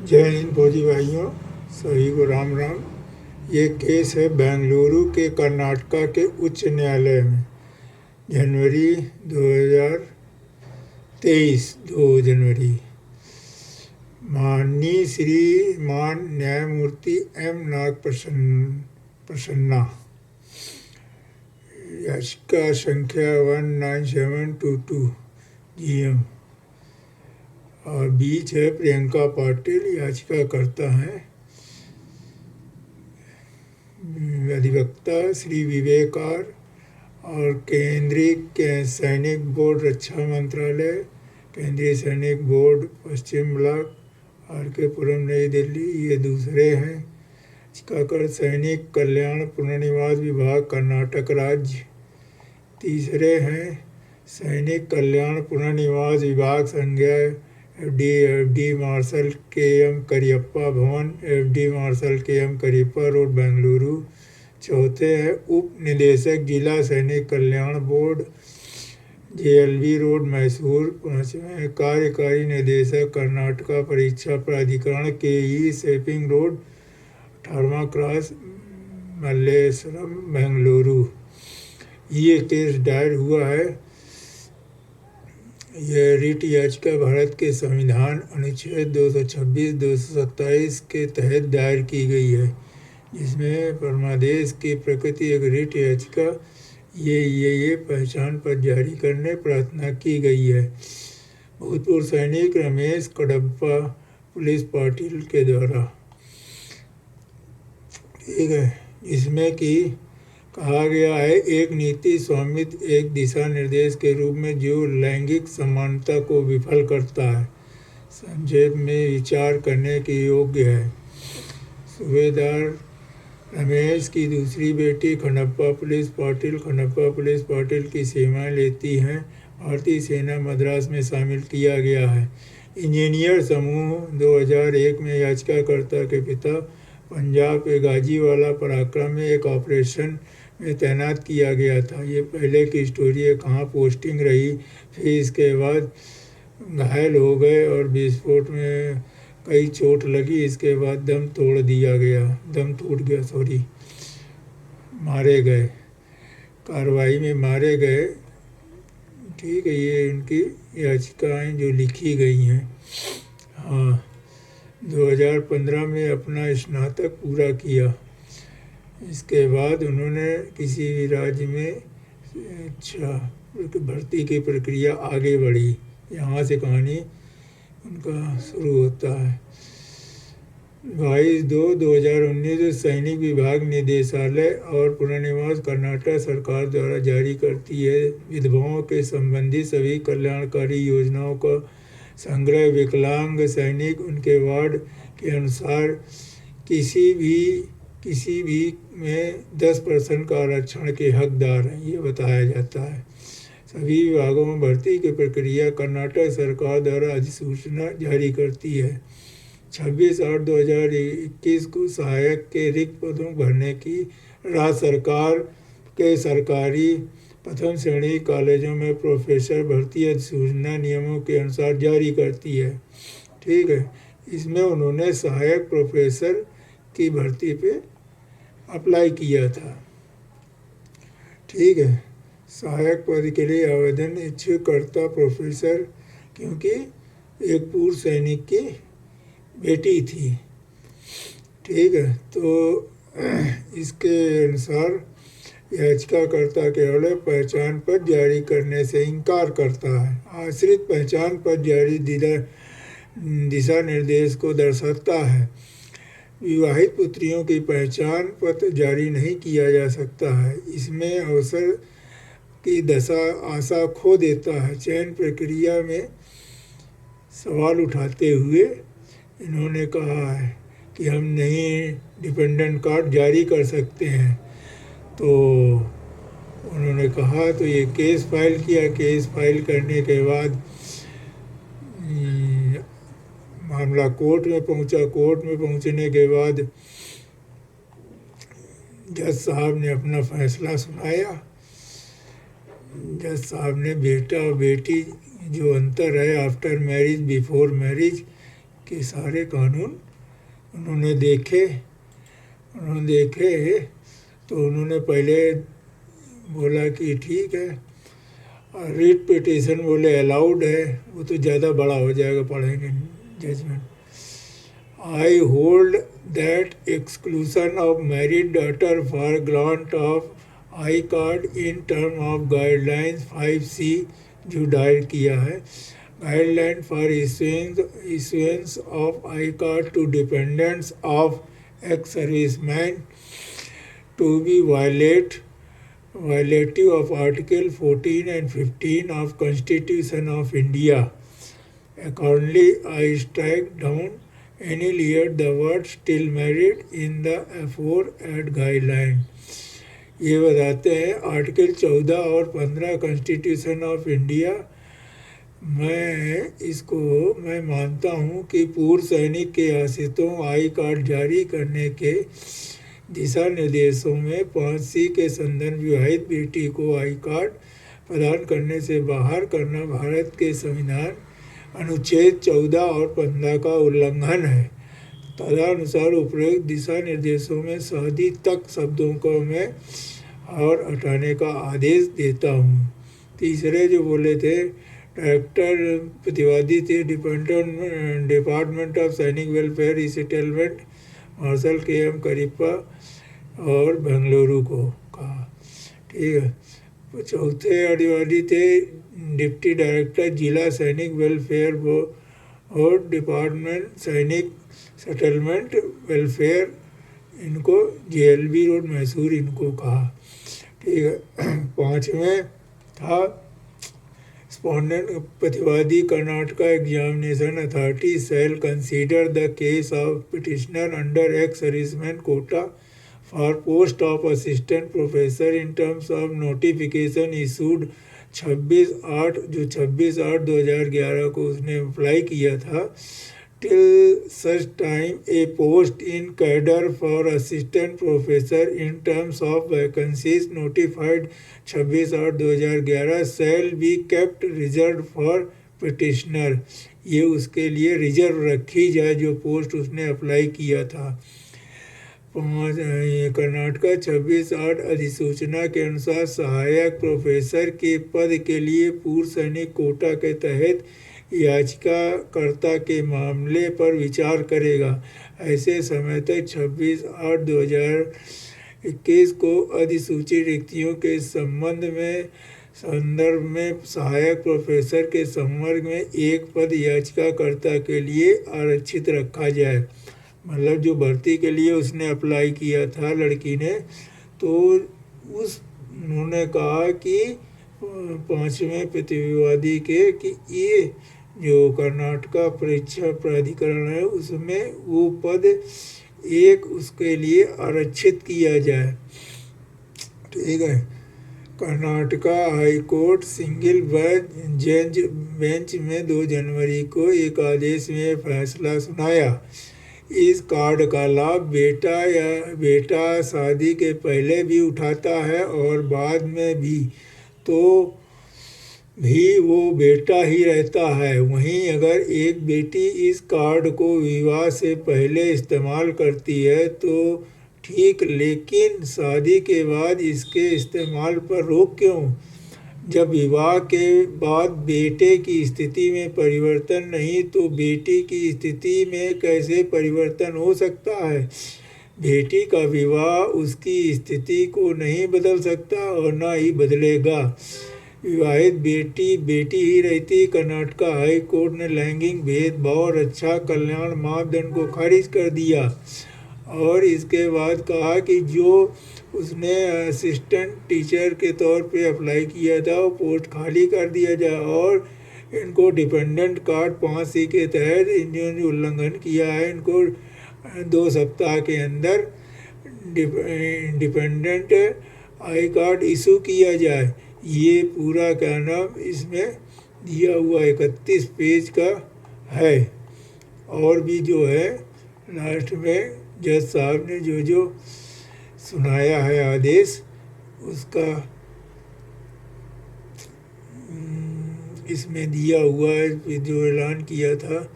जय हिंद फौजी भाइयों, सभी को राम राम। ये केस है बेंगलुरु के कर्नाटका के उच्च न्यायालय में। जनवरी 2023 2 जनवरी। माननीय श्रीमान न्यायमूर्ति एम नाग प्रसन्ना, याचिका संख्या 19722 GM। और बीच है प्रियंका पाटिल, याचिकाकर्ता हैं। अधिवक्ता श्री विवेक आर और केंद्रीय सैनिक बोर्ड रक्षा मंत्रालय, केंद्रीय सैनिक बोर्ड पश्चिम ब्लॉक, आर के पुरम, नई दिल्ली, ये दूसरे हैं। याचिकाकर्ता सैनिक कल्याण पुनर्निवास विभाग, कर्नाटक राज्य। तीसरे हैं सैनिक कल्याण पुनर्निवास विभाग, संज्ञा FD marshal KM Kariappa Bhavan, FD marshal KM Kariappa road, Bengaluru. चौथे हैं उप निदेशक जिला सैनिक कल्याण बोर्ड, JLB रोड, मैसूर। पांचवें हैं कार्यकारी निदेशक कर्नाटका परीक्षा प्राधिकरण KE सेपिंग रोड, 18वां क्रॉस, मल्लेश्वरम, बेंगलुरु। ये केस दायर हुआ है। यह रिट याचिका भारत के संविधान अनुच्छेद 226, 227 के तहत दायर की गई है, जिसमें परमादेश की प्रकृति एक रिट याचिका ये पहचान पत्र जारी करने प्रार्थना की गई है। भूतपूर्व सैनिक रमेश कडप्पा पुलिस पाटिल के द्वारा। ठीक है, इसमें कि कहा गया है एक नीति स्वामित्व एक दिशा निर्देश के रूप में जो लैंगिक समानता को विफल करता है, संक्षेप में विचार करने के योग्य है। सूबेदार रमेश की दूसरी बेटी खनप्पा पुलिस पाटिल की सेवाएं लेती हैं। भारतीय सेना मद्रास में शामिल किया गया है। इंजीनियर समूह 2001 में याचिकाकर्ता के पिता पंजाब के गाजीवाला पराक्रम में एक ऑपरेशन में तैनात किया गया था। ये पहले की स्टोरी है, कहाँ पोस्टिंग रही, फिर इसके बाद घायल हो गए और विस्फोट में कई चोट लगी, इसके बाद दम टूट गया, मारे गए, कार्रवाई में मारे गए। ठीक है, ये उनकी याचिकाएं जो लिखी गई हैं। हाँ, 2015 में अपना स्नातक पूरा किया। इसके बाद उन्होंने किसी भी राज्य में भर्ती की प्रक्रिया आगे बढ़ी। यहाँ से कहानी उनका शुरू होता है। 22/2/2019 सैनिक विभाग निदेशालय और पुनर्निवास कर्नाटक सरकार द्वारा जारी करती है विधवाओं के संबंधी सभी कल्याणकारी योजनाओं का संग्रह। विकलांग सैनिक उनके वार्ड के अनुसार किसी भी में 10% का आरक्षण के हकदार हैं, ये बताया जाता है। सभी विभागों में भर्ती की प्रक्रिया कर्नाटक सरकार द्वारा अधिसूचना जारी करती है। 26/8/2021 को सहायक के रिक्त पदों भरने की राज्य सरकार के सरकारी प्रथम श्रेणी कॉलेजों में प्रोफेसर भर्ती अधिसूचना नियमों के अनुसार जारी करती है। ठीक है, इसमें उन्होंने सहायक प्रोफेसर की भर्ती पे अप्लाई किया था। ठीक है, सहायक पद के लिए आवेदन इच्छुकर्ता प्रोफेसर, क्योंकि एक पूर्व सैनिक की बेटी थी। ठीक है, तो इसके अनुसार याचिकाकर्ता केवल पहचान पत्र जारी करने से इनकार करता है। आश्रित पहचान पत्र जारी दिशा निर्देश को दर्शाता है। विवाहित पुत्रियों की पहचान पत्र जारी नहीं किया जा सकता है। इसमें अवसर की आशा खो देता है। चयन प्रक्रिया में सवाल उठाते हुए इन्होंने कहा है कि हम नहीं डिपेंडेंट कार्ड जारी कर सकते हैं। तो उन्होंने कहा, तो ये केस फाइल किया। केस फाइल करने के बाद मामला कोर्ट में पहुंचा। कोर्ट में पहुंचने के बाद जज साहब ने अपना फैसला सुनाया। जज साहब ने बेटा और बेटी जो अंतर है आफ्टर मैरिज बिफोर मैरिज के सारे कानून उन्होंने देखे तो उन्होंने पहले बोला कि ठीक है, रिट पिटीशन बोले अलाउड है, वो तो ज़्यादा बड़ा हो जाएगा, पढ़ेंगे judgement. I hold that exclusion of married daughter for grant of I card in term of guidelines 5C जो दायर किया है, guideline for issuance of I card to dependents of ex-servicemen to be violative of Article 14 and 15 of Constitution of India. Accordingly, I strike down any layer the word still married in the aforesaid guideline. ये बताते हैं article 14 और 15 constitution of India. मैं मानता हूँ कि पूर्व सैनिक के आश्रितों आई कार्ड जारी करने के दिशा निर्देशों में 5C के संदर्भ विवाहित बेटी को आई कार्ड प्रदान करने से बाहर करना भारत के संविधान अनुच्छेद 14 और 15 का उल्लंघन है। तदनुसार उपरोक्त दिशा निर्देशों में शादी तक शब्दों को मैं और हटाने का आदेश देता हूँ। तीसरे जो बोले थे डायरेक्टर प्रतिवादी थे डिपार्टमेंट ऑफ सैनिक welfare resettlement marshal KM Kariappa और बेंगलुरु को कहा, ठीक है। चौथे अधिवादी थे डिप्टी डायरेक्टर जिला सैनिक वेलफेयर बोर्ड डिपार्टमेंट सैनिक सेटलमेंट वेलफेयर, इनको JLB रोड मैसूर इनको कहा, ठीक है। पाँचवें था स्पॉन्डेंट प्रतिवादी Karnataka examination authority shell consider the case of petitioner under ex serviceman Kota for post of assistant professor in terms of notification issued 26/8/2011 को उसने अप्लाई किया था। Till such time A post in cadre for assistant professor in terms of vacancies notified 26/8/2011 shall be kept reserve for petitioner, ये उसके लिए reserve रखी जाए जो पोस्ट उसने अप्लाई किया था। कर्नाटका 26/8 अधिसूचना के अनुसार सहायक प्रोफेसर के पद के लिए पूर्व सैनिक कोटा के तहत याचिकाकर्ता के मामले पर विचार करेगा। ऐसे समय तक 26/8/2021 को अधिसूचित रिक्तियों के संदर्भ में सहायक प्रोफेसर के संवर्ग में एक पद याचिकाकर्ता के लिए आरक्षित रखा जाए। मतलब जो भर्ती के लिए उसने अप्लाई किया था लड़की ने, तो उन्होंने कहा कि पांचवें प्रतिवादी के कि ये जो कर्नाटका परीक्षा प्राधिकरण है उसमें वो पद एक उसके लिए आरक्षित किया जाए, ठीक है। Karnataka high court single bench में 2 जनवरी को एक आदेश में फैसला सुनाया। इस कार्ड का लाभ बेटा शादी के पहले भी उठाता है और बाद में भी तो भी वो बेटा ही रहता है। वहीं अगर एक बेटी इस कार्ड को विवाह से पहले इस्तेमाल करती है तो ठीक, लेकिन शादी के बाद इसके इस्तेमाल पर रोक क्यों? जब विवाह के बाद बेटे की स्थिति में परिवर्तन नहीं तो बेटी की स्थिति में कैसे परिवर्तन हो सकता है? बेटी का विवाह उसकी स्थिति को नहीं बदल सकता और न ही बदलेगा। विवाहित बेटी ही रहती। कर्नाटका हाई कोर्ट ने लैंगिक भेदभाव और अच्छा कल्याण मापदंड को खारिज कर दिया और इसके बाद कहा कि जो उसने असिस्टेंट टीचर के तौर पे अप्लाई किया था वो पोस्ट खाली कर दिया जाए और इनको डिपेंडेंट कार्ड 5C के तहत इन्होंने उल्लंघन किया है, इनको 2 सप्ताह के अंदर डिपेंडेंट आई कार्ड इशू किया जाए। ये पूरा क्या नाम इसमें दिया हुआ 31 पेज का है। और भी जो है लास्ट में जज साहब ने जो सुनाया है आदेश उसका इसमें दिया हुआ है जो ऐलान किया था।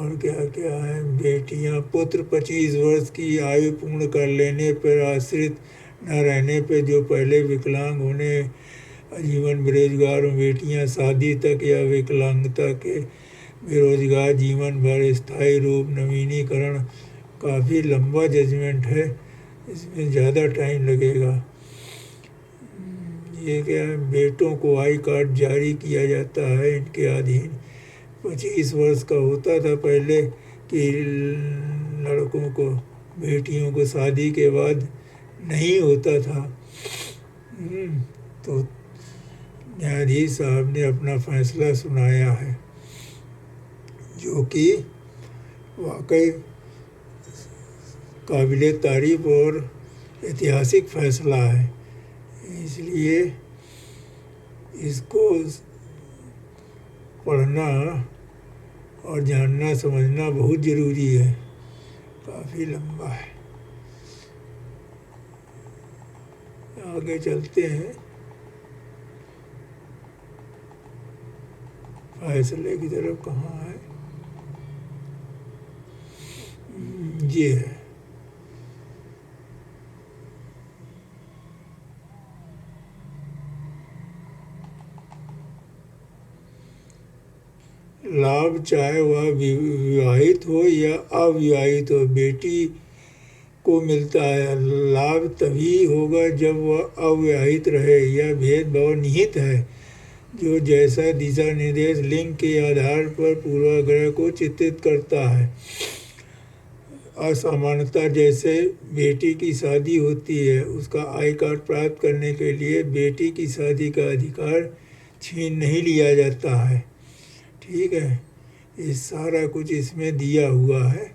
और क्या क्या है, बेटियां पुत्र 25 वर्ष की आयु पूर्ण कर लेने पर आश्रित न रहने पर जो पहले विकलांग होने आजीवन बेरोजगार और बेटियां शादी तक या विकलांगता के बेरोजगार जीवन भर स्थायी रूप नवीनीकरण काफ़ी लंबा जजमेंट है, इसमें ज़्यादा टाइम लगेगा। ये क्या है, बेटों को आई कार्ड जारी किया जाता है इनके अधीन 25 वर्ष का होता था पहले कि लड़कों को, बेटियों को शादी के बाद नहीं होता था। तो न्यायाधीश साहब ने अपना फैसला सुनाया है जो कि वाकई काबिले तारीफ और ऐतिहासिक फैसला है, इसलिए इसको पढ़ना और जानना समझना बहुत ज़रूरी है। काफ़ी लंबा है, आगे चलते हैं। फैसले की तरफ कहाँ है, ये है। लाभ चाहे वह विवाहित हो या अविवाहित हो बेटी को मिलता है। लाभ तभी होगा जब वह अविवाहित रहे। यह भेदभाव निहित है जो जैसा दिशा निर्देश लिंग के आधार पर पूर्वाग्रह को चित्रित करता है। असमानता जैसे बेटी की शादी होती है, उसका आई कार्ड प्राप्त करने के लिए बेटी की शादी का अधिकार छीन नहीं लिया जाता है। ठीक है, ये सारा कुछ इसमें दिया हुआ है।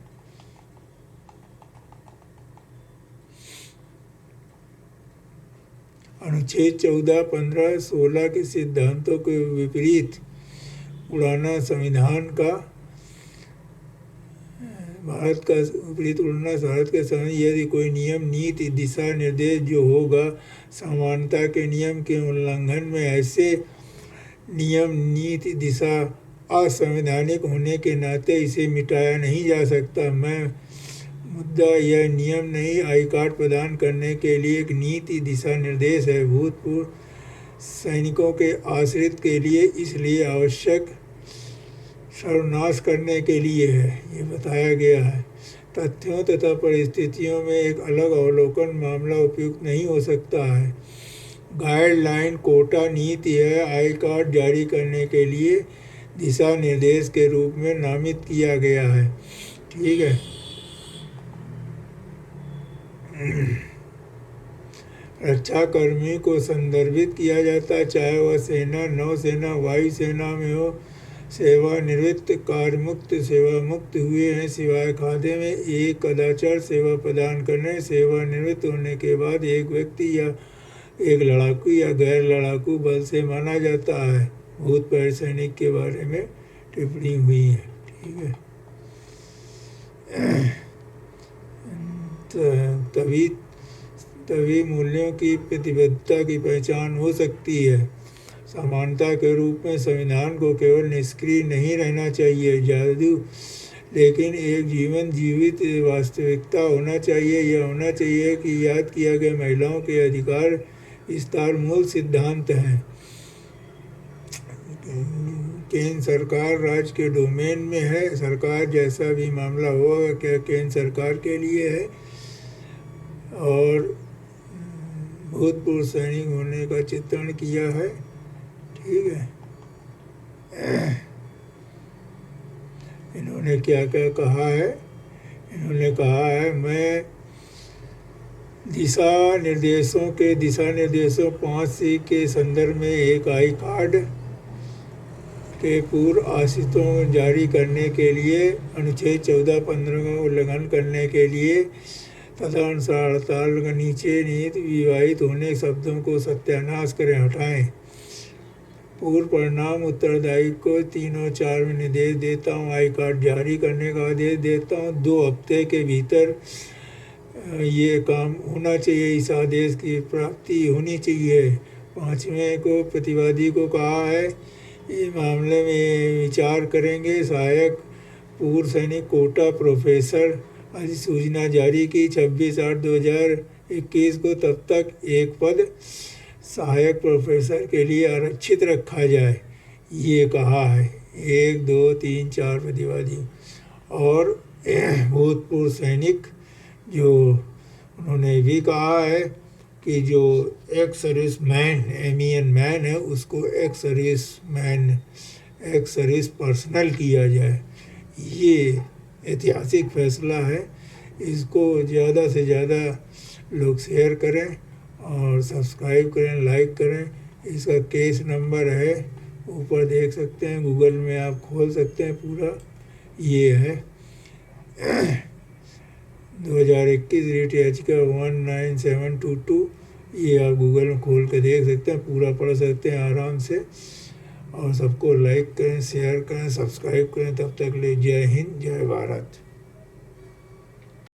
अनुच्छेद 14, 15, 16 के सिद्धांतों के विपरीत उड़ाना संविधान का भारत के समय यदि कोई नियम नीति दिशा निर्देश जो होगा समानता के नियम के उल्लंघन में, ऐसे नियम नीति दिशा असंवैधानिक होने के नाते इसे मिटाया नहीं जा सकता। मैं मुद्दा यह नियम नहीं आई कार्ड प्रदान करने के लिए एक नीति दिशा निर्देश है भूतपूर्व सैनिकों के आश्रित के लिए, इसलिए आवश्यक सर्वनाश करने के लिए है, ये बताया गया है। तथ्यों तथा परिस्थितियों में एक अलग अवलोकन मामला उपयुक्त नहीं हो सकता है। गाइडलाइन कोटा नीति है आई कार्ड जारी करने के लिए दिशा निर्देश के रूप में नामित किया गया है। ठीक है, रक्षा कर्मी को संदर्भित किया जाता है, चाहे वह सेना, नौसेना, वायुसेना में हो। सेवानिवृत्त, कार्यमुक्त, सेवा मुक्त हुए हैं सिवाय खाते में एक कदाचार सेवा प्रदान करने। सेवानिवृत्त होने के बाद एक व्यक्ति या एक लड़ाकू या गैर लड़ाकू बल से माना जाता है। भूतपूर्व सैनिक के बारे में टिप्पणी हुई है। ठीक है, तभी मूल्यों की प्रतिबद्धता की पहचान हो सकती है। समानता के रूप में संविधान को केवल निष्क्रिय नहीं रहना चाहिए जादू, लेकिन एक जीवन जीवित वास्तविकता होना चाहिए। यह होना चाहिए कि याद किया गया महिलाओं के अधिकार विस्तार मूल सिद्धांत हैं। केंद्र सरकार राज्य के डोमेन में है। सरकार जैसा भी मामला होगा क्या केंद्र सरकार के लिए है। और भूतपूर्व सैनिक होने का चित्रण किया है। ठीक है, इन्होंने क्या क्या कहा है, इन्होंने कहा है मैं दिशा निर्देशों 5C के संदर्भ में एक आई कार्ड के पूर्व आश्रितों जारी करने के लिए अनुच्छेद 14, 15 का उल्लंघन करने के लिए तथा अनुसार हड़ताल का नीचे निहित विवाहित होने शब्दों को सत्यानाश करें, हटाएं। पूर्व परिणाम उत्तरदायी को 3 और 4 में निर्देश देता हूँ। आई कार्ड जारी करने का आदेश देता हूँ। 2 हफ्ते के भीतर ये काम होना चाहिए, इस आदेश की प्राप्ति होनी चाहिए। 5वें को प्रतिवादी को कहा है इस मामले में विचार करेंगे। सहायक पूर्व सैनिक कोटा प्रोफेसर अधिसूचना जारी की 26/8/2021 को। तब तक एक पद सहायक प्रोफेसर के लिए आरक्षित रखा जाए, ये कहा है। 1, 2, 3, 4 प्रतिवादी और भूतपूर्व सैनिक जो उन्होंने भी कहा है कि जो एक्स सर्विस मैन मैन है उसको एक्स सर्विस पर्सनल किया जाए। ये ऐतिहासिक फैसला है, इसको ज़्यादा से ज़्यादा लोग शेयर करें और सब्सक्राइब करें, लाइक करें। इसका केस नंबर है, ऊपर देख सकते हैं, गूगल में आप खोल सकते हैं पूरा। ये है 2021 रीट याचिका 19722। ये आप गूगल में खोल के देख सकते हैं, पूरा पढ़ सकते हैं आराम से। और सबको लाइक करें, शेयर करें, सब्सक्राइब करें। तब तक ले जय हिंद, जय भारत।